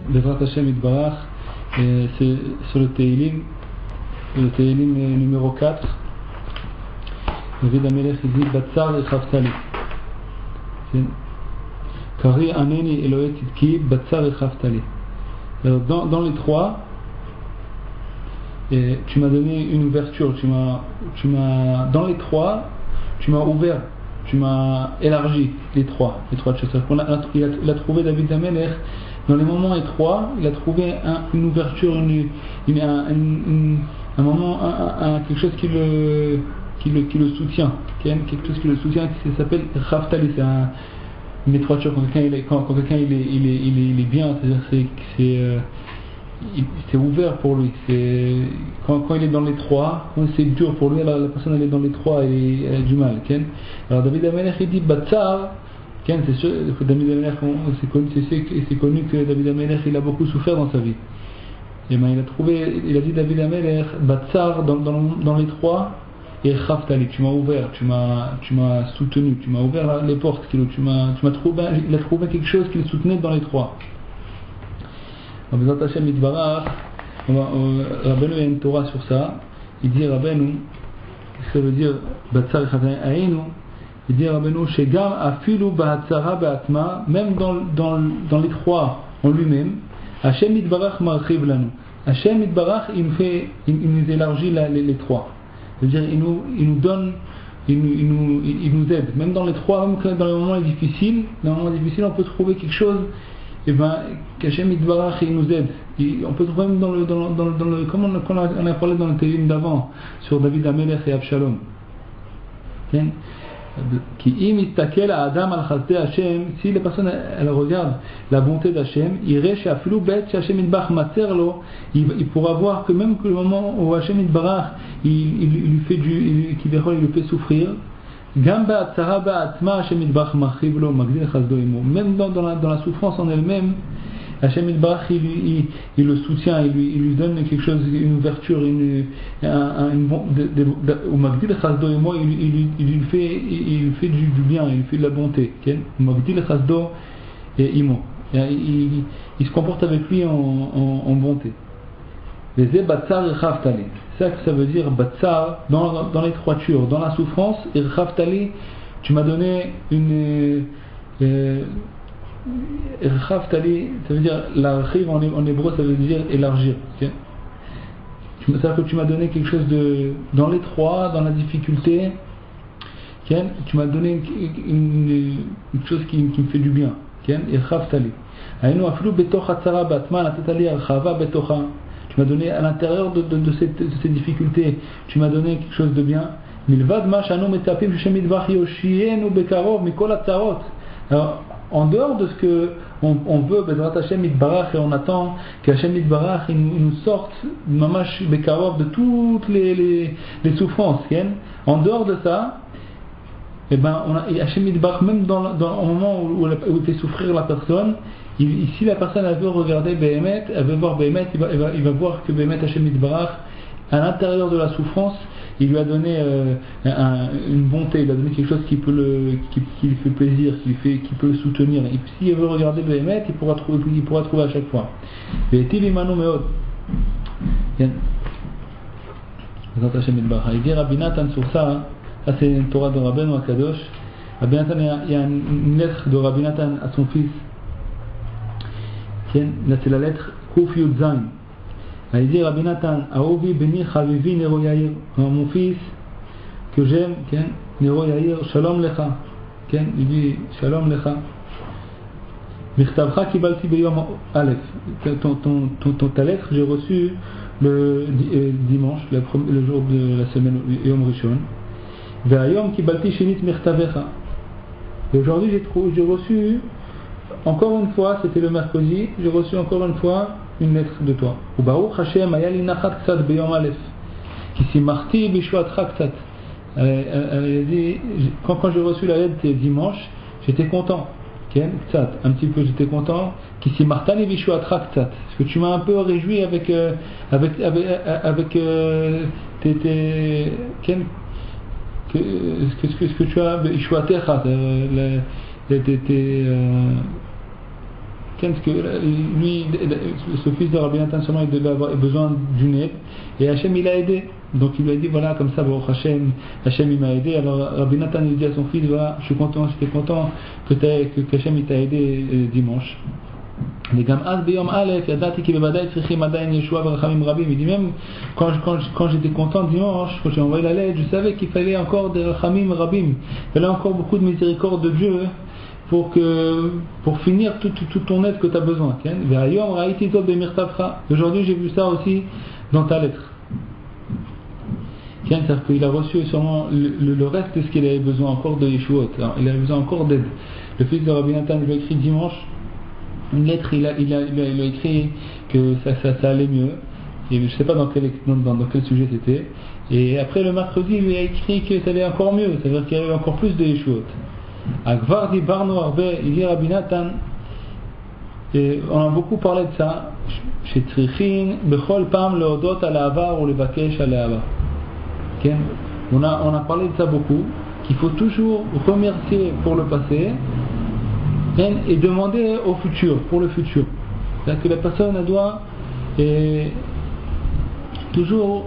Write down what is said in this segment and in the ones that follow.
Bezrat Hashem Itbarach, c'est sur le Teilim numéro 4. David Amelech il dit Batsar et Chaftali. Kari Aneni Elohet Itki Batsar et Chaftali. Dans les trois, tu m'as donné une ouverture, dans les trois, tu m'as ouvert, tu m'as élargi les trois choses. Il a trouvé David Amelech dans les moments étroits, il a trouvé une ouverture, un moment, quelque chose qui le soutient, quelque chose qui le soutient, qui s'appelle Chaftali, c'est une étroiture quand quelqu'un il est bien, c'est-à-dire c'est ouvert pour lui. Quand il est dans l'étroit, quand c'est dur pour lui, alors la personne elle est dans l'étroit et elle a du mal. Alors David Amelech il dit Batsar, c'est sûr, David Amelech c'est connu que David Amelech il a beaucoup souffert dans sa vie. Et ben il a dit David Amelech Batsar dans l'étroit et Chaftali, tu m'as ouvert, tu m'as soutenu, tu m'as ouvert les portes, il a trouvé quelque chose qui le soutenait dans l'étroit. Bezrat Hashem Itbarach, Rabbeinu a une Torah sur ça. Il dit Rabbeinu, qu'est-ce que ça veut dire Batsar et Chaftali Aïnu? Il dit Rabbeinu Shegam Afilu Bahatzara Be'atma, même dans l'étroit en lui-même, Hashem Itbarach Marchiv Lanu. Hashem Itbarach il nous élargit l'étroit. C'est-à-dire il nous donne, il nous aide. Même dans l'étroit, même dans les moments difficiles, on peut trouver quelque chose. Et ben, qu'Hashem Itbarach il nous aide. On peut trouver même dans le comme on a parlé dans le Teilim d'avant sur David Amelech et Abshalom. Qui imistakel à Adam al Chasdei Hashem, si la personne elle regarde la bonté d'Hashem, il pourra voir que même que le moment où Hashem Itbarach il lui fait il lui fait souffrir. Même dans la souffrance en elle-même, Hashem Itbarach il le soutient, il lui donne quelque chose, une ouverture, il lui fait du bien, il lui fait de la bonté. Il se comporte avec lui en bonté. C'est ça que ça veut dire Batsar, dans l'étroiture, dans la souffrance, et Chaftali, tu m'as donné une. Chaftali, ça veut dire l'archive en hébreu, ça veut dire élargir. C'est-à-dire que tu m'as donné quelque chose dans l'étroit, dans la difficulté, tu m'as donné une chose qui me fait du bien. Et Chaftali. Tu m'as donné à l'intérieur de ces difficultés, tu m'as donné quelque chose de bien. Alors, en dehors de ce que on veut, Bezrat Hashem Itbarach, et on attend qu'Hashem Itbarach il nous sorte mamash bekarov de toutes les souffrances. En dehors de ça, et ben Hashem Itbarach même au moment où il fait souffrir la personne. Si la personne elle veut regarder Behemet, elle veut voir Behemet, il va voir que Behemet Hashem Itbarach, à l'intérieur de la souffrance, il lui a donné une bonté, il a donné quelque chose qui lui fait plaisir, qui peut le soutenir. Et si il veut regarder Behemet, il pourra trouver à chaque fois. Il dit Rabbi Nathan sur ça, c'est une Torah de Rabbeinu Akadosh. Rabbi Nathan, il y a une lettre de Rabbi Nathan à son fils. Là c'est la lettre Kuf Yud Zain. Il dit Rabbi Nathan, Aovi Beni Chavivi Nero Yair, mon fils que j'aime, Nero Yair, Shalom Lecha. Il dit Shalom Lecha. Michtavcha Kibalti Beyom Aleph. Ta lettre, j'ai reçu le dimanche, le jour de la semaine, Yom Rishon. Ve'ayom Kibalti Shinit Michtavecha. Et aujourd'hui j'ai reçu. Encore une fois, c'était le mercredi, j'ai reçu encore une fois une lettre de toi. Baruch Hashem ayali nachat ktsat beyom alef. Ki simarti bishvatcha ktsat. Elle a dit, quand j'ai reçu la lettre dimanche, j'étais content. Ktsat, un petit peu, j'étais content. Ki simartani bishvatcha ktsat. Parce que tu m'as un peu réjoui avec tes ce que tu as, bishvatecha, parce que lui, ce fils de Rabbi Nathan seulement, il devait avoir besoin d'une aide, et Hachem il l'a aidé. Donc il lui a dit voilà, comme ça, bon, Hachem il m'a aidé. Alors Rabbi Nathan il dit à son fils voilà, j'étais content que Hachem il t'a aidé dimanche. Il dit même quand j'étais content dimanche, quand j'ai envoyé la lettre, je savais qu'il fallait encore des rachamim rabim, il fallait encore beaucoup de miséricorde de Dieu pour finir toute ton aide que tu as besoin. Aujourd'hui j'ai vu ça aussi dans ta lettre. C'est-à-dire qu'il a reçu sûrement le reste de ce qu'il avait besoin encore de Yeshuot. Il avait besoin encore d'aide. Le fils de Rabbi Nathan lui a écrit dimanche une lettre, il a écrit que ça allait mieux, et je ne sais pas dans quel sujet c'était, et après le mercredi il lui a écrit que ça allait encore mieux, c'est-à-dire qu'il y avait encore plus de Yeshuot. Akvar di Barno Arbe, il dit Rabbi Nathan, et on a beaucoup parlé de ça, chez Tzrichin, Bechol Pam Leodot al Avar ou le Bakesh al Avar. On a parlé de ça beaucoup, qu'il faut toujours remercier pour le passé, et demander au futur, pour le futur. C'est-à-dire que la personne elle doit toujours,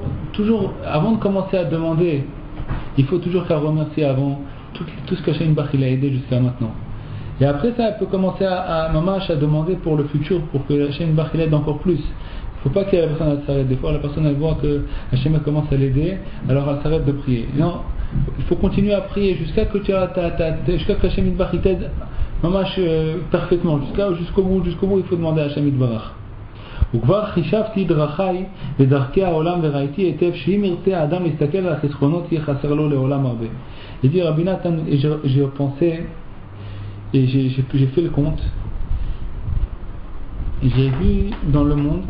avant de commencer à demander, il faut toujours qu'elle remercie avant tout ce qu'Hachem Bach il a aidé jusqu'à maintenant. Et après ça, elle peut commencer à demander pour le futur, pour que Hachem Bach il aide encore plus. Il ne faut pas que la personne s'arrête. Des fois, la personne elle voit que Hachem commence à l'aider, alors elle s'arrête de prier. Non, il faut continuer à prier jusqu'à que Hachem Bach il t'aide parfaitement, jusqu'au bout, il faut demander à Hachem Yitbarach. וכבר חישבתי דרכי ודרכי העולם וראיתי היטב שאם ירצה האדם להסתכל על החסכונות יהיה חסר לו לעולם הרבה. Il dit Rabbi Nathan, j'ai pensé et j'ai fait le compte et j'ai vu dans le monde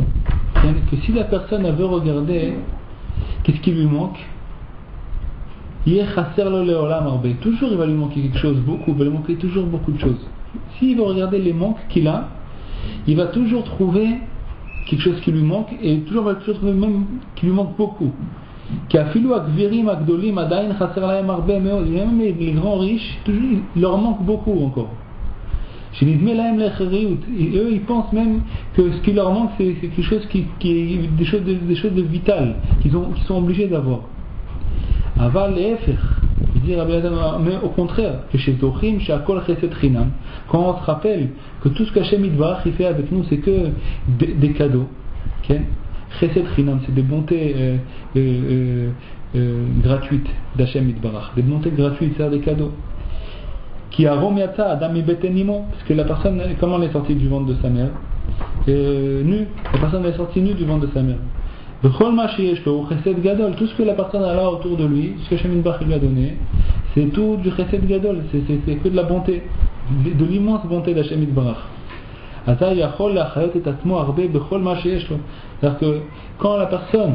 que si la personne elle veut regarder qu'est-ce qui lui manque, toujours il va lui manquer quelque chose, beaucoup, il va lui manquer toujours beaucoup de choses. S'il va regarder les manques qu'il a, il va toujours trouver quelque chose qui lui manque, et toujours va trouver même qui lui manque beaucoup. Même les grands riches, toujours, il leur manque beaucoup encore. Et eux ils pensent même que ce qui leur manque c'est quelque chose qui est des choses de vitales qu'ils sont obligés d'avoir. Aval le'efer, mais au contraire, que chez Zochim, chez Akol Chesed Chinam, quand on se rappelle que tout ce qu'Hachem Yitbarach il fait avec nous, c'est que des cadeaux. Chesed Chinam, c'est des bontés gratuites d'Hachem Yitbarach, des bontés gratuites, c'est-à-dire des cadeaux. Qui a romiata Adam Ibetenimo, parce que la personne, comment elle est sortie du ventre de sa mère, nue, la personne est sortie nue du ventre de sa mère. Tout ce que la personne a là autour de lui, ce que Hachem Yitbarach lui a donné, c'est tout du chesed gadol, c'est que de la bonté, de l'immense bonté d'Hachem Yitbarach. C'est-à-dire que quand la personne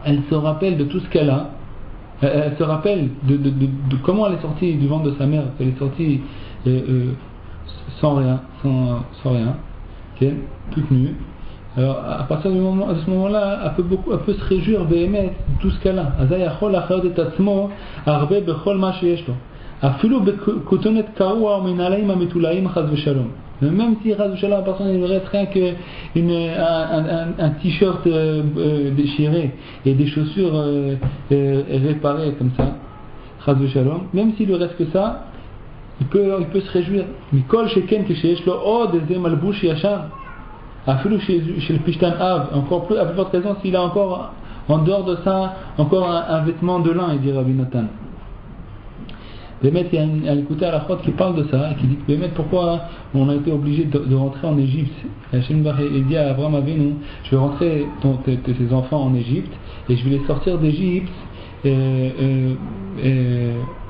elle se rappelle de tout ce qu'elle a, elle se rappelle de comment elle est sortie du ventre de sa mère, elle est sortie sans rien, toute nue. Alors à partir de ce moment-là, elle peut se réjouir de tout ce qu'elle a. Même si la personne ne reste rien qu'un t-shirt déchiré et des chaussures réparées comme ça, même s'il ne reste que ça, il peut se réjouir. Mikol sheken ksheyesh lo od eze malbush yashar. Chez le Pishtan Av, encore plus, à plus forte raison s'il a encore, en dehors de ça, encore un vêtement de lin, il dit Rabbi Nathan. Bémet, il y a un écouté à la Chod qui parle de ça, et qui dit que Bémet, pourquoi on a été obligé de rentrer en Égypte. Hachem il dit à Abraham Avinu, je vais rentrer tes enfants en Égypte, et je vais les sortir d'Égypte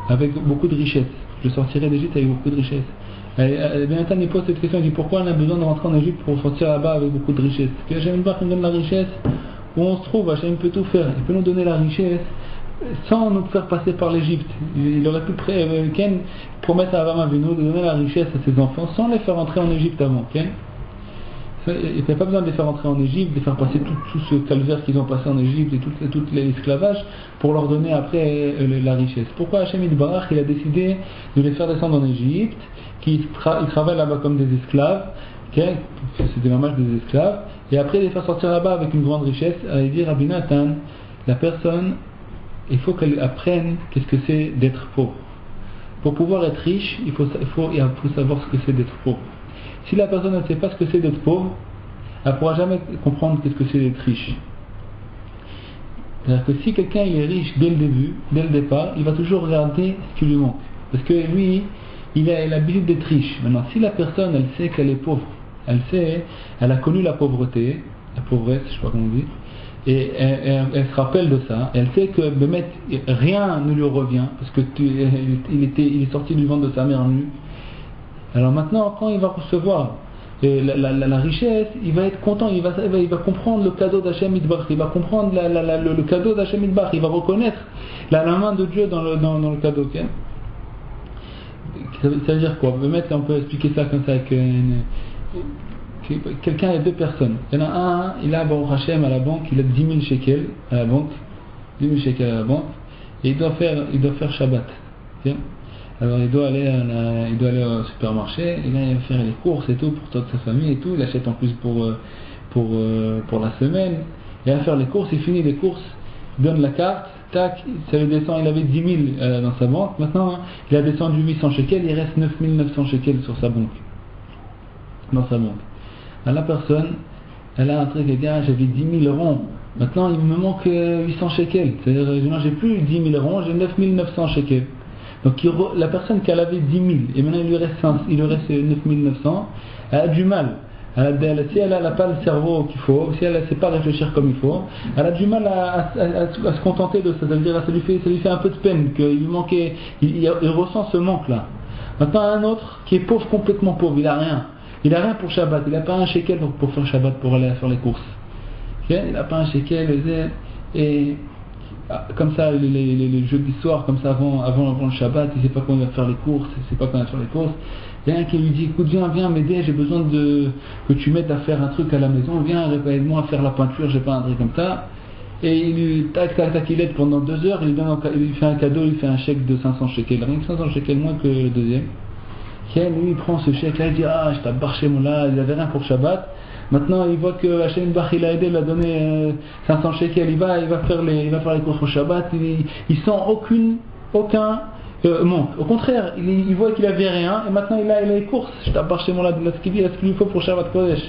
avec beaucoup de richesses. Je sortirai d'Égypte avec beaucoup de richesses. Nathan il pose cette question, il dit pourquoi on a besoin de rentrer en Égypte pour sortir là-bas avec beaucoup de richesses. Parce que Hachem nous donne la richesse où on se trouve, Hachem peut tout faire, il peut nous donner la richesse sans nous faire passer par l'Égypte. Il aurait pu promettre à Abraham Avinu de donner la richesse à ses enfants sans les faire rentrer en Égypte avant. Il n'y a pas besoin de les faire rentrer en Égypte, de faire passer tout ce calvaire qu'ils ont passé en Égypte et tout l'esclavage pour leur donner après la richesse. Pourquoi Hachem Yitbarach il a décidé de les faire descendre en Égypte, qu'ils travaillent là-bas comme des esclaves, Okay, c'était vraiment des esclaves, et après les faire sortir là-bas avec une grande richesse. Il dit Rabbi Nathan, la personne, il faut qu'elle apprenne qu'est-ce que c'est d'être pauvre. Pour pouvoir être riche, il faut savoir ce que c'est d'être pauvre. Si la personne ne sait pas ce que c'est d'être pauvre, elle ne pourra jamais comprendre qu'est-ce que c'est d'être riche. C'est-à-dire que si quelqu'un il est riche dès le début, dès le départ, il va toujours regarder ce qui lui manque. Parce que lui, il a l'habitude d'être riche. Maintenant, si la personne, elle sait qu'elle est pauvre, elle a connu la pauvreté, la pauvresse, je ne sais pas comment on dit, et elle se rappelle de ça, elle sait que rien ne lui revient, parce que il est sorti du ventre de sa mère nu. Alors maintenant, quand il va recevoir la richesse, il va être content, il va comprendre le cadeau d'Hachem Yitbarach, il va comprendre le cadeau d'Hachem Yitbarach, il va reconnaître la main de Dieu dans le cadeau. Okay? Ça veut dire quoi? On peut expliquer ça comme ça avec quelqu'un, il y a deux personnes. Il y en a un, il a Baruch Hashem à la banque, il a 10 000 shekels à la banque, 10 000 shekels à la banque, et il doit faire Shabbat. Okay? Alors il doit aller au supermarché, et là il va faire les courses et tout pour toute sa famille et tout, il achète en plus pour la semaine, il va faire les courses, il finit les courses, il donne la carte, tac, ça lui descend, il avait 10 000 dans sa banque, maintenant il a descendu 800 shekels, il reste 9 900 shekels sur sa banque, dans sa banque. Alors la personne, elle a un truc, elle dit ah, j'avais 10 000 ronds, maintenant il me manque 800 shekels, c'est-à-dire j'ai plus 10 000 ronds, j'ai 9 900 shekels. Donc la personne qui avait 10 000 et maintenant il lui reste 9 900, elle a du mal. Si elle n'a pas le cerveau qu'il faut, si elle ne sait pas réfléchir comme il faut, elle a du mal à se contenter de ça. C'est-à-dire ça lui fait un peu de peine qu'il lui manquait, il ressent ce manque-là. Maintenant un autre qui est pauvre, complètement pauvre, il n'a rien. Il n'a rien pour Shabbat, il n'a pas un shekel pour faire Shabbat, pour aller faire les courses. Okay? Il n'a pas un shekel, et comme ça, les jeudis soirs, comme ça, avant le Shabbat, il ne sait pas quand il va faire les courses, il ne sait pas quand il va faire les courses. Il y a un qui lui dit, écoute, viens m'aider, j'ai besoin que tu m'aides à faire un truc à la maison, viens, aide-moi à faire la peinture, j'ai pas un truc comme ça. Et il lui il aide pendant 2 heures, il lui fait un cadeau, il lui fait un chèque de 500 shekels, rien que 500 shekels moins que le deuxième. Et lui, il prend ce chèque-là, il dit, ah, je t'ai barché mon là, il n'avait rien pour Shabbat. Maintenant, il voit que Hachem Bach il a aidé, il a donné 500 shekels, il va faire les courses au Shabbat, il sent aucun manque. Au contraire, il voit qu'il avait rien, et maintenant il a les courses. Je t'apporte chez moi là, ce qu'il lui faut pour Shabbat Kodesh.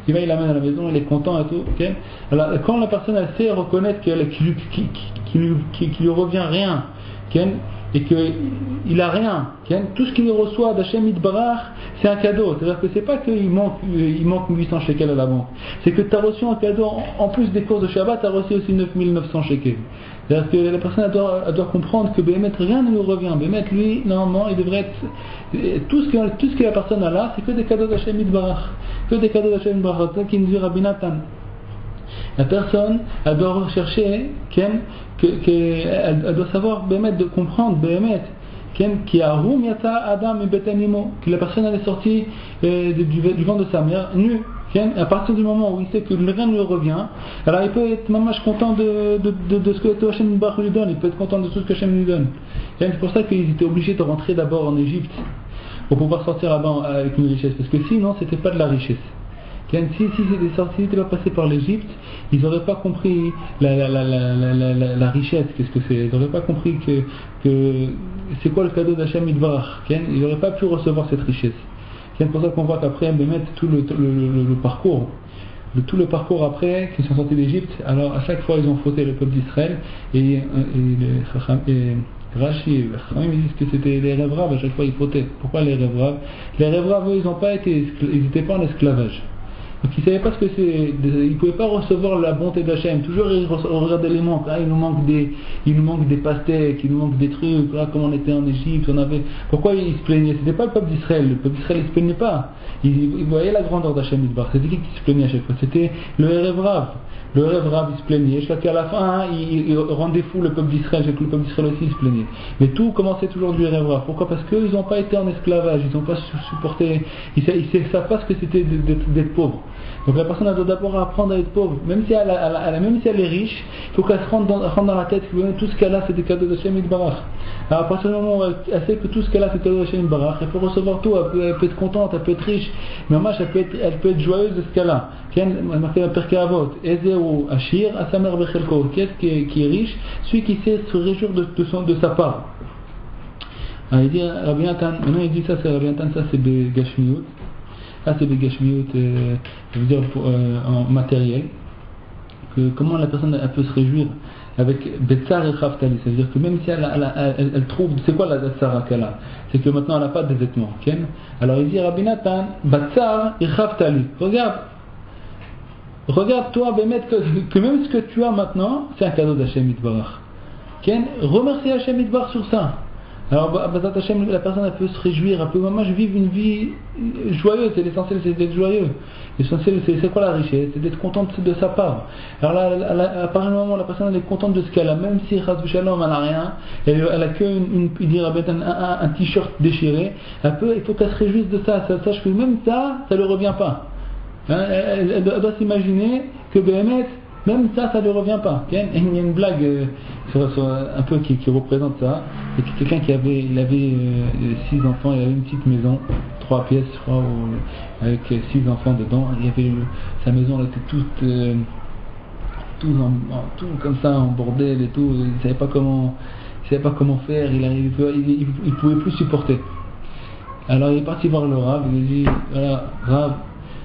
Il l'amène à la maison, il est content et tout. Okay? Alors, quand la personne elle sait reconnaître qu'il lui revient rien, okay? Et qu'il a rien, okay? Tout ce qu'il reçoit d'Hachem Yitbarach, c'est un cadeau. C'est-à-dire que c'est pas qu'il manque 800 shekels à la banque, c'est que tu as reçu un cadeau, en plus des courses de Shabbat, tu as reçu aussi 9 900 shekels. C'est-à-dire que la personne elle doit comprendre que Béhémet, rien ne lui revient. Béhémet, lui, normalement, il devrait être. Tout ce que la personne a là, c'est que des cadeaux d'Hachem Yitbarach. Que des cadeaux d'Hachem Yitbarach. C'est ça qui nous dit Rabbi Nathan. La personne, elle doit rechercher, elle doit savoir Béhémet, de comprendre Béhémet. Qui a Roum Yata Adam et Betanimo, que la personne elle est sortie du ventre de sa mère, nue. À partir du moment où il sait que rien ne lui revient, alors il peut être mamash content de ce que Hachem lui donne, il peut être content de tout ce que Hachem lui donne. C'est pour ça qu'ils étaient obligés de rentrer d'abord en Égypte pour pouvoir sortir là-bas avec une richesse, parce que sinon c'était pas de la richesse. Si ils n'étaient pas passés par l'Égypte, ils n'auraient pas compris la richesse, qu'est-ce que c'est. Ils n'auraient pas compris que c'est quoi le cadeau d'Hachem Yitbarach. Ils n'auraient pas pu recevoir cette richesse. C'est pour ça qu'on voit qu'après, Béhémet, tout le parcours, tout le parcours après, qu'ils sont sortis d'Égypte, alors à chaque fois ils ont fauté le peuple d'Israël, et Rashi, les Chachamim, ils disent que c'était les rêves raves, à chaque fois ils fautaient. Pourquoi les rêves raves? Les rêves raves, eux, ils n'étaient pas en esclavage. Donc ils ne savaient pas ce que c'est, ils ne pouvaient pas recevoir la bonté d'Hachem. Toujours ils regardaient les manques. Il nous manque des pastèques, il nous manque des trucs. Là, comme on était en Égypte, pourquoi ils se plaignaient? C'était pas le peuple d'Israël. Le peuple d'Israël ne se plaignait pas. Ils voyaient la grandeur d'Hachem Yitbarach. C'était qui se plaignait à chaque fois? C'était le rêve rave. Le rêve rave, il se plaignait. Jusqu'à qu'à la fin, il rendait fou le peuple d'Israël. Le peuple d'Israël aussi se plaignait. Mais tout commençait toujours du rêve rave. Pourquoi? Parce qu'ils n'ont pas été en esclavage. Ils n'ont pas supporté. Ils ne savent pas ce que c'était d'être pauvre. Donc la personne elle doit d'abord apprendre à être pauvre. Même si même si elle est riche, il faut qu'elle se rende dans la tête que tout ce qu'elle a c'est des cadeaux d'Hachem Yitbarach. Alors à partir du moment où elle sait que tout ce qu'elle a c'est des cadeaux d'Hachem Yitbarach, elle peut recevoir tout, elle peut être contente, elle peut être riche, mais en marche elle peut être joyeuse de ce qu'elle a. Elle m'a fait un Pirkei Avot, Ezeu Ashir, Asamer Bechelko. Qui est riche? Celui qui sait se réjouir de sa part. Alors il dit Rabbi Natan, maintenant il dit ça c'est Rabbi Natan, ça c'est des Gashmiut. Ça c'est des Gashmiut, je veux dire en matériel. Comment la personne elle peut se réjouir avec Betsar et Khaftali, c'est-à-dire que même si elle trouve, c'est quoi la Betsar qu'elle a? C'est que maintenant elle n'a pas de vêtements. Okay? Alors il dit Rabbi Natan, Betsar et Khaftali. Regarde toi, Bémet, que même ce que tu as maintenant, c'est un cadeau d'Hachem Yitbarach. Okay? Remercie Hachem Yitbarach sur ça. Alors, Hachem, la personne elle peut se réjouir, elle peut vivre une vie joyeuse. C'est l'essentiel, c'est d'être joyeux. L'essentiel, c'est quoi la richesse? C'est d'être contente de sa part. Alors là, à partir du moment où la personne elle est contente de ce qu'elle a, même si Chas v'Shalom elle n'a rien, elle a que un t-shirt déchiré, il faut qu'elle se réjouisse de ça. Elle sache que même ça ne lui revient pas. Hein, elle doit s'imaginer que BMS, même ça ne lui revient pas. Il y a une blague un peu qui représente ça. C'est quelqu'un qui avait 6 enfants, il avait une petite maison, 3 pièces, je crois, avec 6 enfants dedans. Sa maison elle était tout comme ça en bordel et tout. Il ne savait pas comment faire. Il pouvait plus supporter. Alors il est parti voir le Rav. Il lui a dit voilà, Rav,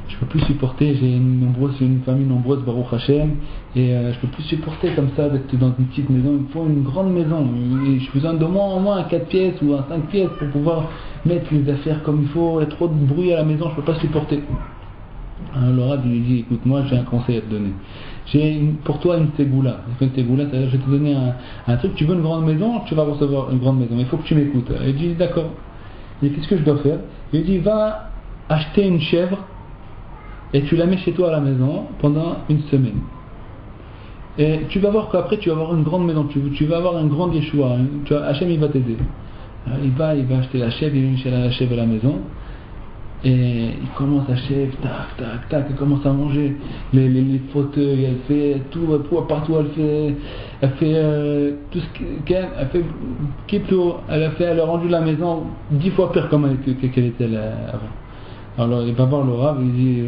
je peux plus supporter, j'ai une famille nombreuse, Baruch Hashem, et je peux plus supporter comme ça d'être dans une petite maison. Il me faut une grande maison. Et je besoin de au moins un 4 pièces ou un 5 pièces pour pouvoir mettre les affaires comme il faut. Il y a trop de bruit à la maison, je peux pas supporter. Alors le Rav lui dit écoute, moi j'ai un conseil à te donner. J'ai pour toi une ségoula. Une ségoula, c'est-à-dire je vais te donner un truc. Tu veux une grande maison, tu vas recevoir une grande maison. Mais il faut que tu m'écoutes. Il dit d'accord. Il dit qu'est-ce que je dois faire? Il dit va acheter une chèvre et tu la mets chez toi à la maison pendant une semaine. Et tu vas voir qu'après tu vas avoir une grande maison, tu vas avoir un grand Yeshua. Hachem il va t'aider. Alors, il va acheter la chèvre, il vient chez la chèvre à la maison. Et il commence à chèvre, tac, elle commence à manger les fauteuils, elle fait tout partout, elle fait tout ce qu'elle fait, elle a rendu la maison 10 fois pire qu'elle était avant. Alors il va voir le Rav, il dit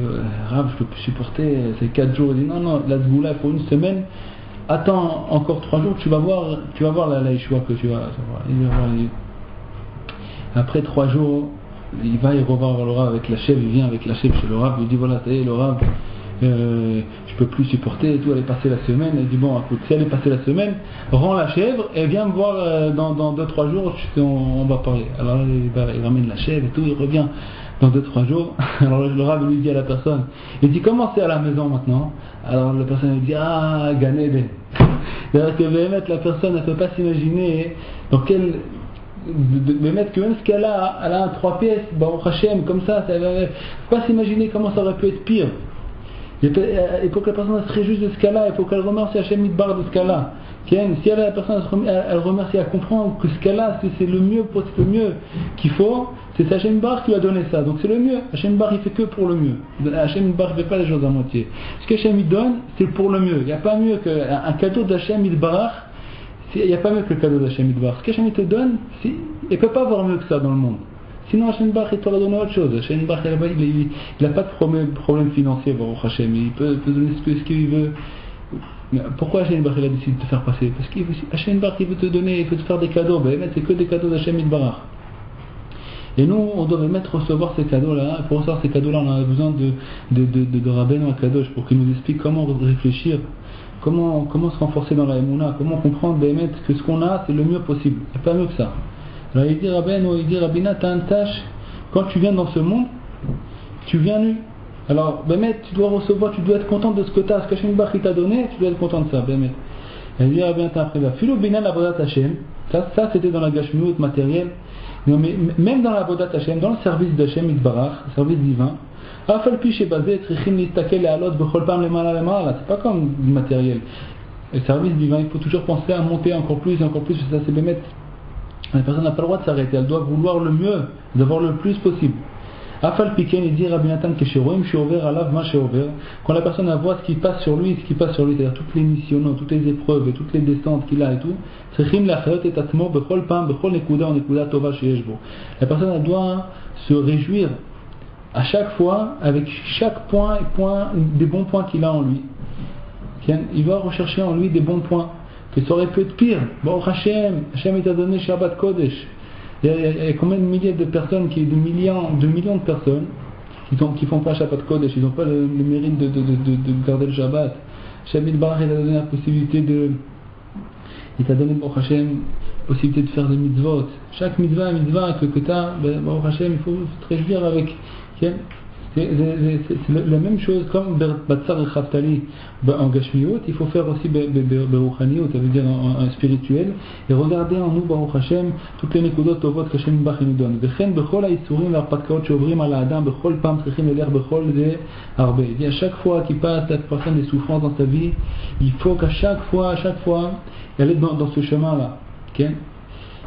Rav, je peux plus supporter, c'est 4 jours. Il dit non, la Zgoula il faut une semaine, attends encore 3 jours, tu vas voir la Yeshua que tu vas voir. Après 3 jours, il revoir le Rav avec la chèvre, il vient avec la chèvre chez le Rav, il lui dit voilà, ça y est, le Rav, je peux plus supporter et tout, elle est passée la semaine. Elle dit bon, écoute, si elle est passée la semaine, rends la chèvre et viens me voir dans 2-3 jours, on va parler. Alors il ramène la chèvre et tout, il revient dans 2-3 jours. Alors le Rav lui dit à la personne, il dit comment c'est à la maison maintenant? Alors la personne lui dit ah, Gan Eden. C'est-à-dire que la personne ne peut pas s'imaginer dans quel de mettre que même ce qu'elle a, elle a un 3 pièces, Baruch Hashem, comme ça, elle ne peut pas s'imaginer comment ça aurait pu être pire. Il faut que la personne se réjouisse de ce qu'elle a, il faut qu'elle remercie Hachem Yitbarach de ce qu'elle a. Si la personne elle remercie, elle comprend que ce qu'elle a, c'est le mieux qu'il faut, c'est Hachem Yitbarach qui lui a donné ça, donc c'est le mieux. Hachem Yitbarach il fait que pour le mieux. Hachem Yitbarach ne fait pas les choses à moitié. Ce qu'Hachem il donne, c'est pour le mieux. Il n'y a pas mieux qu'un cadeau d'Hachem Yitbarach. Il n'y a pas mieux que le cadeau d'Hachem Yitbarach. Ce qu'Hachem te donne, il ne peut pas avoir mieux que ça dans le monde. Sinon Hachem Yitbarach il t'aurait donné autre chose. Hachem Yitbarach il n'a pas de problème financier, Baruch Hashem. Il peut donner ce qu'il veut. Mais pourquoi Hachem Yitbarach il a décidé de te faire passer? Parce que Hachem Yitbarach il veut te donner, il veut te faire des cadeaux. Ben, c'est que des cadeaux d'Hachem Yitbarach. Et nous, on doit recevoir ces cadeaux-là. Pour recevoir ces cadeaux-là, on a besoin de Rabbeinu Akadosh pour qu'il nous explique comment réfléchir, comment se renforcer dans la Emouna, comment comprendre que ce qu'on a, c'est le mieux possible. Il n'y a pas mieux que ça. Alors il dit Rabbi Natan, tâche, quand tu viens dans ce monde, tu viens nu. Alors, tu dois recevoir, tu dois être content de ce que tu as, ce qu'Hachem Yitbarach t'a donné, tu dois être content de ça. Il dit Rabbi Natan après, Philo Binan Avodat Hashem, ça c'était dans la Gashmiut matérielle. Non, mais même dans la Avodat Hashem, dans le service d'Hachem Yitbarach, le service divin, c'est pas comme du matériel. Le service divin, il faut toujours penser à monter encore plus, ça c'est bémet. La personne n'a pas le droit de s'arrêter, elle doit vouloir le mieux, d'avoir le plus possible. Afal Piken, il dit Rabbi Nathan Kesheroim, Sheover, Alav, Ma Sheover. Quand la personne voit ce qui passe sur lui, c'est-à-dire toutes les missions, toutes les épreuves et toutes les descentes qu'il a et tout, la personne doit se réjouir à chaque fois avec chaque point des bons points qu'il a en lui. Il doit rechercher en lui des bons points. Que ça aurait pu être pire. Bon, Hashem il t'a donné Shabbat Kodesh. Il y a combien de milliers de personnes, de millions de personnes qui font pas Shabbat Kodesh, ils n'ont pas le mérite de garder le Shabbat. Hashem il t'a donné la possibilité il t'a donné Baruch Hashem possibilité de faire des mitzvot. Chaque mitzvah que tu as, Baruch Hashem, il faut se réjouir avec. C'est la même chose comme Batsar et Khaftali en Gashmiot, il faut faire aussi Beruchaniot, ça veut dire en spirituel, et regarder en nous, Baruch Hashem, toutes les Nekudot Tovot que Hashem Bach nous donne. Vechen Bechol Haïtsurim, l'Arpatkaot Shovrim Ala Adam, Bechol Pam Trechim Eler Bechol de Arbe. Il dit à chaque fois qu'il passe cette personne des souffrances dans sa vie, il faut qu'à chaque fois, elle est dans ce chemin-là. Okay?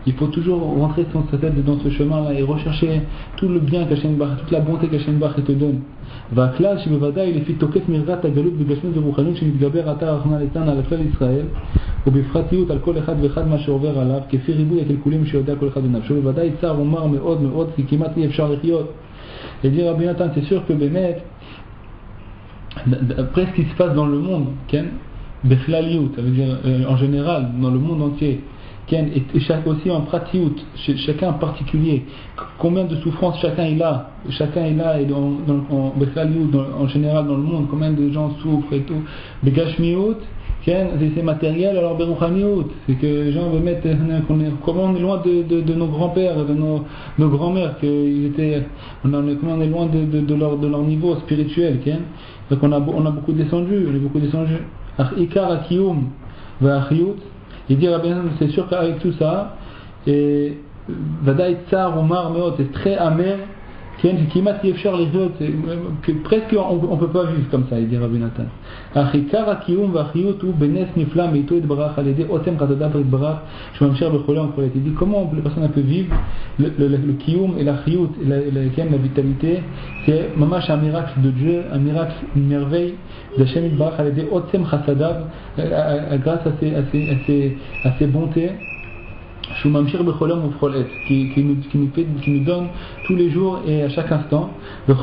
Il faut toujours rentrer dans sa tête dans ce chemin-là et rechercher tout le bien qu'Hashem Bach, toute la bonté qu'Hashem Bach te donne. והכלל שבוודאי לפי תוקף מרדת הגלות בגשמיות ורוחניות שמתגבר עתה רחמנא ליצלן על הכלל ישראל ובפרטיות על כל אחד ואחד מה שעובר עליו כפי ריבוי הקלקולים שיודע כל אחד בנפשו בוודאי צער ומר מאוד מאוד כי כמעט אי אפשר לחיות. Et dit Rabbi Nathan, c'est sûr que באמת après ce qui se passe dans le monde, בכלליות, ça veut dire en général dans le monde entier, et aussi en pratiout, chacun en particulier, combien de souffrances chacun il a et en général dans le monde, combien de gens souffrent et tout. Begashmiut, c'est matériel, alors beruchaniut, c'est que les gens veulent mettre comment on est loin de nos grands-pères, de nos grands-mères, comment on est loin de leur niveau spirituel. Donc on a beaucoup descendu, Ikar Akiyum Va'achiyut. Il dit c'est sûr qu'avec tout ça, et Vadaï Tsar Omar Meot, c'est très amer, que presque on ne peut pas vivre comme ça, il dit Rabbi Nathan. Il dit comment la personne peut vivre le kiyum et la chiyut, la vitalité, c'est mamash un miracle de Dieu, un miracle, une merveille d'Hashem Yitbarach al-Yedei Otzem Chasadav, grâce à ses bontés. Qui nous donne tous les jours et à chaque instant. Tout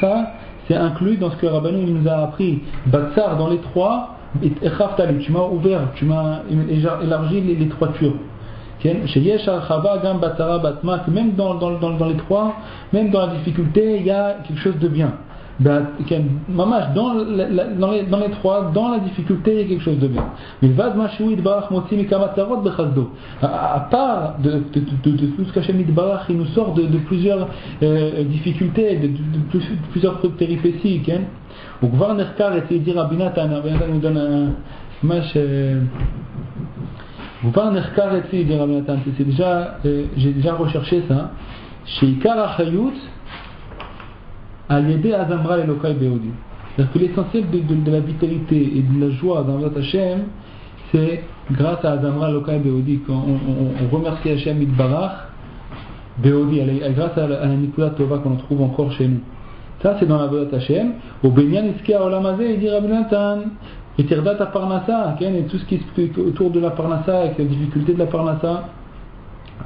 ça, c'est inclus dans ce que Rabbanou nous a appris. Batsar dans les trois, et Khaftali, tu m'as ouvert, tu m'as élargi les toitures. Même dans les trois, même dans la difficulté, il y a quelque chose de bien. Dans les trois, dans la difficulté, il y a quelque chose de bien. Mais à part de tout ce qu'Hashem Yitbarach, il nous sort de plusieurs difficultés, de plusieurs péripéties. Donc, voir Nerkar et dire Rabbi Nathan nous donne un match. Vous parlez Nerkar et dire Rabbi Nathan, j'ai déjà recherché ça. Chez Ikar Achayut, à l'aider à Azamra l'Elokai Beodi. C'est-à-dire que l'essentiel de la vitalité et de la joie dans votre Hashem, c'est grâce à Azamra l'Elokai Beodi qu'on remercie Hashem Yitbarach Beodi, grâce à la Nikuda Tova qu'on trouve encore chez nous. Ça c'est dans la Vodat Hashem. Au Benyan Iskia Olamazé, il dit Rabbi Nathan, et Tirdat Parnassa, et tout ce qui est autour de la Parnassa, avec la difficulté de la Parnassa,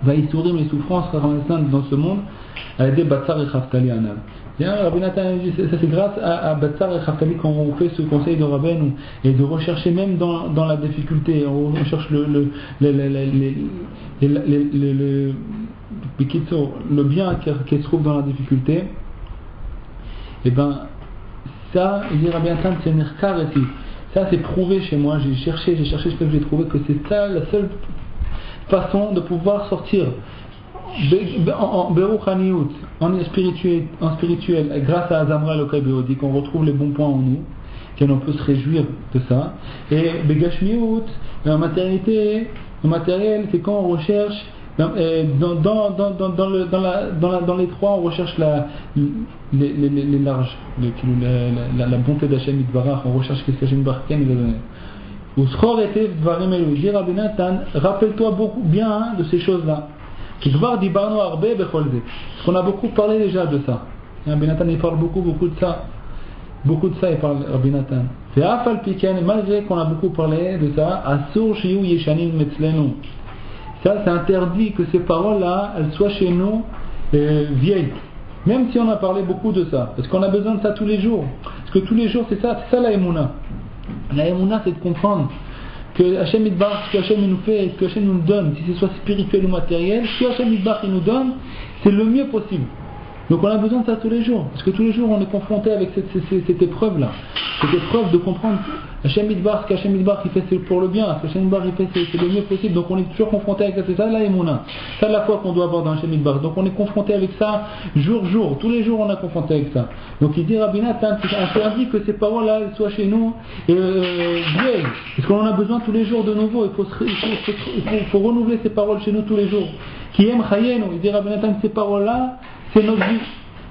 va y sourire les souffrances dans ce monde, à l'aider Batsar et Khaftali Anab. Rabbi Nathan dit ça c'est grâce à Batsar et Khaftali qu'on fait ce conseil de Rabbeinu et de rechercher même dans la difficulté, on recherche le bien qui se trouve dans la difficulté. Et ben ça, il dit Rabbi Nathan, c'est Nerkar ici. Ça c'est prouvé chez moi, j'ai cherché, j'ai trouvé que c'est ça la seule façon de pouvoir sortir en Beruchaniut, en spirituel, grâce à Azamra Elokai Beodi, qu'on retrouve les bons points en nous, qu'on peut se réjouir de ça. Et Begashmiut, en matériel, c'est quand on recherche dans les trois, on recherche les larges, la bonté d'Hashem Yitbarach, on recherche ce qu'Hashem Yitbarach nous a donné. Ou Schor était Dvarim Elu, dit Rabbi Nathan, rappelle-toi beaucoup bien de ces choses-là. Kikvar dibarno arbe becholze. Parce qu'on a beaucoup parlé déjà de ça. Rabbi Nathan il parle beaucoup de ça. Beaucoup de ça il parle Rabbi Nathan. Ve'afal piken, malgré qu'on a beaucoup parlé de ça, asur shiyu yeshanin metzlenu. Ça c'est interdit que ces paroles-là, elles soient chez nous vieilles. Même si on a parlé beaucoup de ça. Parce qu'on a besoin de ça tous les jours. Parce que tous les jours c'est ça la Emouna. La Emouna c'est de comprendre que Hachem Yitbarach, ce que Hachem nous fait, ce que Hachem nous donne, si c'est soit spirituel ou matériel, ce que Hachem Yitbarach nous donne, c'est le mieux possible. Donc on a besoin de ça tous les jours, parce que tous les jours on est confronté avec cette épreuve-là, cette épreuve de comprendre Hachem Yitbarach, ce qu'Hachem Yitbarach il fait c'est pour le bien, ce qu'Hachem Yitbarach il fait c'est le mieux possible, donc on est toujours confronté avec ça, c'est ça la Emouna, c'est la foi qu'on doit avoir dans Hachem Yitbarach, donc on est confronté avec ça jour, tous les jours on est confronté avec ça. Donc il dit Rabbi Nathan, c'est interdit que ces paroles-là soient chez nous vieilles, parce qu'on en a besoin tous les jours de nouveau, il faut renouveler ces paroles chez nous tous les jours. Qui aime Chayenu, il dit Rabbi Nathan, ces paroles-là, c'est notre vie.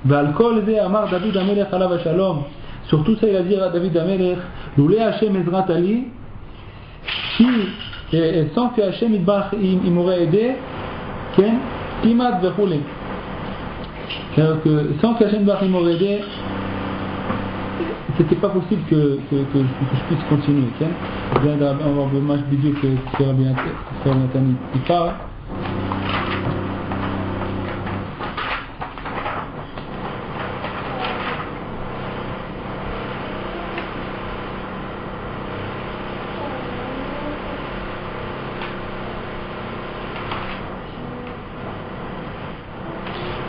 Valkol ze amar David Amelech alav shalom. Surtout ça il a dit à David Amelech, Loulé Hashem ezrat ali, si sans que Hashem Yitbarach il m'aurait aidé, ken imat vechule. C'est-à-dire que sans que Hashem Yitbarach il m'aurait aidé, c'était pas possible que je puisse continuer. Ken, on vient d'avoir le match vidéo que Rabbi Nathan il parle.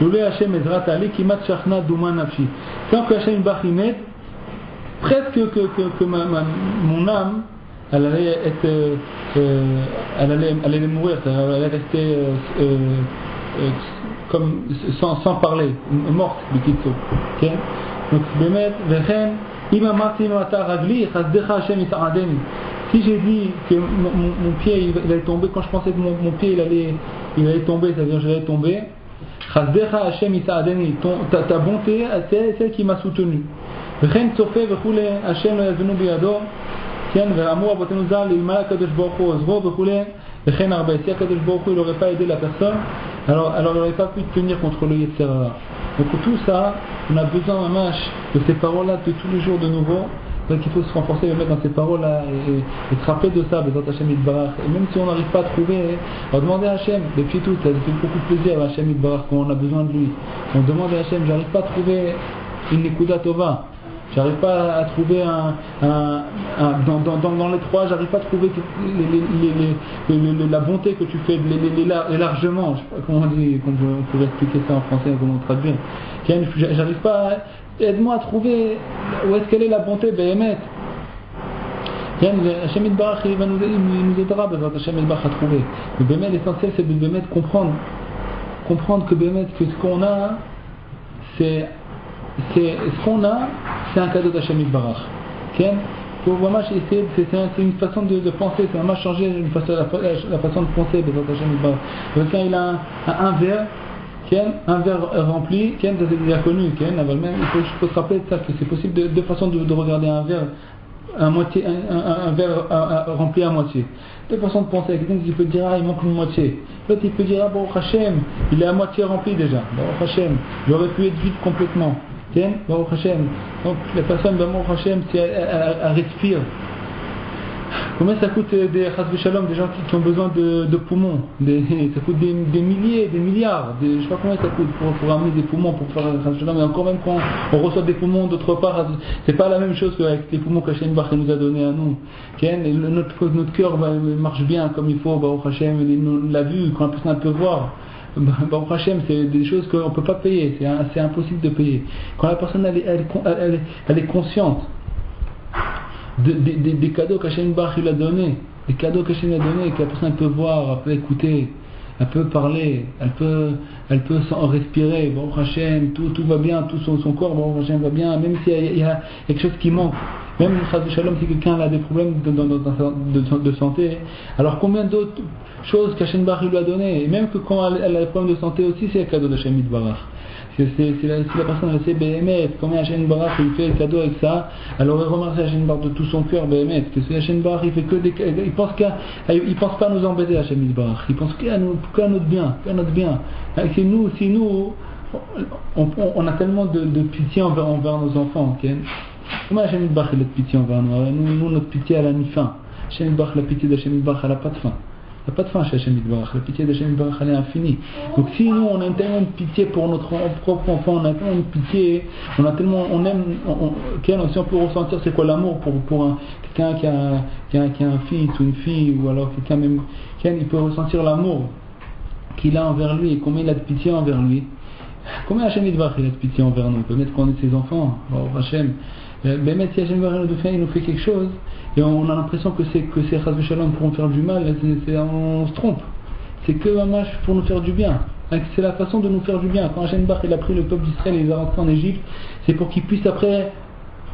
Loulé Hashem ezrat ali kimat shachna duma nafshi. Tant que Hashem Yitbarach m'aide, presque que mon âme, elle allait être, elle allait mourir, elle allait rester comme sans parler, morte du kitso. Ok? Donc bemet vechen imamati mata ragli chasdecha Hashem yis'adeni. Si j'ai dit que mon pied il allait tomber, quand je pensais que mon pied il allait tomber, c'est-à-dire je allais tomber. Chasdecha Hashem yis'adeni, ta bonté, c'est celle qui m'a soutenu. V'chen tzofeh v'chule Hashem lo yazvenu biyado, tiens, ve'amu avotenu zal l'ilmala kadosh baruch hu ozro v'chule v'chen arba. Si kadosh baruch hu il n'aurait pas aidé la personne, alors il n'aurait pas pu tenir contre le Yetzer Hara. Donc pour tout ça, on a besoin de ces paroles-là de tous les jours de nouveau. Donc il faut se renforcer, le mettre dans ces paroles-là et se rappeler de ça, Bezrat Hashem Yitbarach. Et même si on n'arrive pas à trouver, on va demander à Hashem, depuis tout, ça fait beaucoup plaisir à Hashem Yitbarach quand on a besoin de lui. On demande à Hashem, j'arrive pas à trouver une Nekuda Tova, j'arrive pas à trouver dans les trois, j'arrive pas à trouver la bonté que tu fais, l'élargement, je sais pas comment on dit, on pourrait expliquer ça en français, comment traduire. J'arrive pas à... Aide-moi à trouver où est-ce qu'elle est la bonté, Béhémet. Hashem Yitbarach il nous aidera, Hashem Yitbarach à trouver. Mais Béhémet, l'essentiel c'est de Béhémet comprendre que Béhémet, que ce qu'on a, c'est un cadeau d'Hashem Yitbarach. Pour vraiment essayer, c'est une façon de penser, c'est vraiment changer la façon de penser de Hashem Yitbarach. Quelqu'un il a un verre. Un verre rempli, c'est déjà connu, il faut se rappeler de ça, que c'est possible de deux façons de regarder un verre, un verre rempli à moitié. Deux façons de penser, quelqu'un qui peut dire il manque une moitié, l'autre il peut dire Baruch Hashem, il est à moitié rempli déjà, Baruch Hashem, il aurait pu être vide complètement, Baruch Hashem. Donc la personne Baruch Hashem, si elle respire. Combien ça coûte des Chas Shalom, des gens qui ont besoin de poumons, ça coûte des milliers, des milliards, je ne sais pas combien ça coûte pour ramener des poumons pour faire Chas Shalom, et encore même quand on reçoit des poumons d'autre part, c'est pas la même chose qu'avec les poumons qu'Hashem Yitbarach nous a donné à nous. Notre cœur marche bien comme il faut, Baruch Hashem, il l'a vu, quand la personne peut voir. Baruch Hashem, c'est des choses qu'on ne peut pas payer, c'est impossible de payer. Quand la personne elle est consciente des cadeaux qu'Hashem Yitbarach il a donnés, des cadeaux qu'Hashem a donnés, que la personne peut voir, elle peut écouter, elle peut parler, elle peut respirer, Baruch Hashem, tout va bien, tout son corps, Baruch Hashem va bien, même s'il y a quelque chose qui manque, même Chas Shalom, si quelqu'un a des problèmes de santé, alors combien d'autres choses qu'Hashem Yitbarach lui a données, et même que quand elle a des problèmes de santé aussi, c'est un cadeau d'Hashem Yitbarach. Si la personne elle sait Béhémet, combien Hachem Barach il fait le cadeau avec ça, elle aurait remercié Hachem Barach de tout son cœur, Béhémet, que si Hachem Barach il fait que des. Il pense pas à nous embêter, Hachem Barach, il pense qu'à notre bien, Si nous, on a tellement de pitié envers nos enfants, ok? Comment Hachem Barach il a de pitié envers nous? Nous, notre pitié elle a ni fin. Hachem Barach, la pitié d'Hachem Barach elle a pas de fin. Il n'y a pas de fin chez Hachem Yitbarach, la pitié d'Hachem Yitbarach elle est infinie. Donc si nous on a tellement de pitié pour notre propre enfant, on a tellement de pitié, on aime, si on peut ressentir c'est quoi l'amour pour quelqu'un qui a un fils ou une fille, ou alors quelqu'un même, il peut ressentir l'amour qu'il a envers lui et combien il a de pitié envers lui. Combien Hachem Yitbarach il a de pitié envers nous, peut-être qu'on est ses enfants, Hachem. Mais même si Hachem Yitbarach il nous fait quelque chose, et on a l'impression que c'est Chas v'Shalom pour nous faire du mal, on se trompe. C'est que Mamash pour nous faire du bien. C'est la façon de nous faire du bien. Quand Hachem Barach il a pris le peuple d'Israël et les a rentrés en Égypte, c'est pour qu'ils puissent après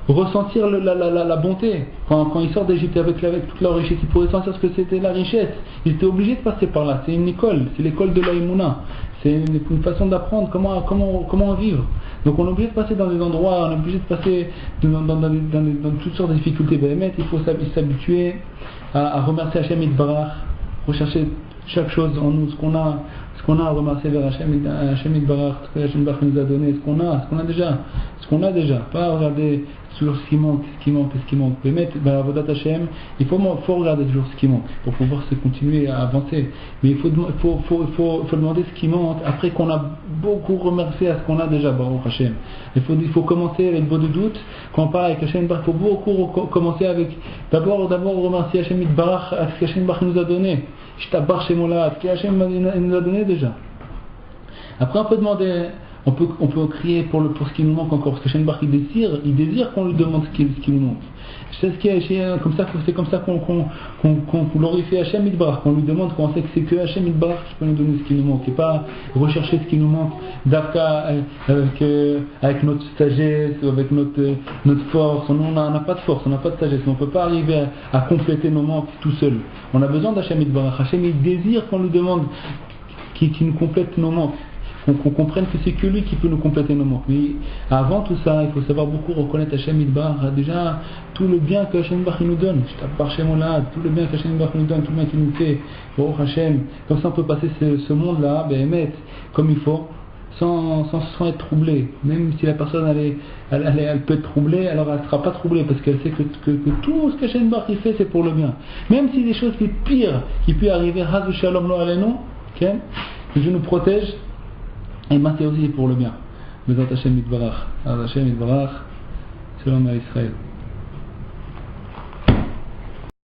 ressentir la bonté. Quand ils sortent d'Égypte avec toute leur richesse, ils pourraient sentir ce que c'était la richesse. Ils étaient obligés de passer par là. C'est une école, c'est l'école de l'Aïmouna. C'est une façon d'apprendre comment vivre. Donc on est obligé de passer dans des endroits, on est obligé de passer dans toutes sortes de difficultés. Il faut s'habituer à remercier Hachem Yitbarach, rechercher chaque chose en nous, ce qu'on a à remercier vers Hachem Yitbarach, ce que Hachem Yitbarach nous a donné, ce qu'on a déjà, pas regarder toujours ce qui manque. La Avodat Hachem, il faut regarder toujours ce qui manque pour pouvoir se continuer à avancer. Mais il faut demander ce qui manque après qu'on a beaucoup remercié à ce qu'on a déjà, Baruch Hachem. Il faut commencer avec beaucoup de doutes. Quand on parle avec Hachem Yitbarach, il faut beaucoup commencer avec d'abord remercier Hachem Yitbarach à ce qu'Hachem Yitbarach nous a donné. Shtabar Shemola, ce qu'Hachem nous a donné déjà. Après on peut demander. On peut crier pour ce qui nous manque encore, parce que Hachem Barach il désire qu'on lui demande ce qui nous manque. C'est comme ça qu'on glorifie Hachem Yitbarach, qu'on lui demande, qu'on sait que c'est que Hachem Yitbarach qui peut nous donner ce qui nous manque, et pas rechercher ce qui nous manque d'Afka avec notre sagesse, ou avec notre force. On n'a pas de force, on n'a pas de sagesse, on ne peut pas arriver à compléter nos manques tout seul. On a besoin d'Hachem Yitbarach. Hachem il désire qu'on lui demande qui nous complète nos manques. Qu'on comprenne que c'est que lui qui peut nous compléter nos manques. Mais avant tout ça, il faut savoir beaucoup reconnaître Hachem Yitbarach, déjà tout le bien que Hachem Yitbarach nous donne, tout le bien que Hachem Yitbarach nous donne, tout le bien qu'il nous fait, Baruch Hachem. Comme ça on peut passer ce monde-là, comme il faut, sans être troublé. Même si la personne elle peut être troublée, alors elle ne sera pas troublée parce qu'elle sait que tout ce que Hachem Yitbarach il fait c'est pour le bien. Même si des choses qui sont pires qui peuvent arriver, Chas v'Shalom lo aleinu, que Dieu nous protège. Et c'est aussi pour le bien. Bezat Hachem Yitbarach. Hachem Yitbarach. Shalom à Israël.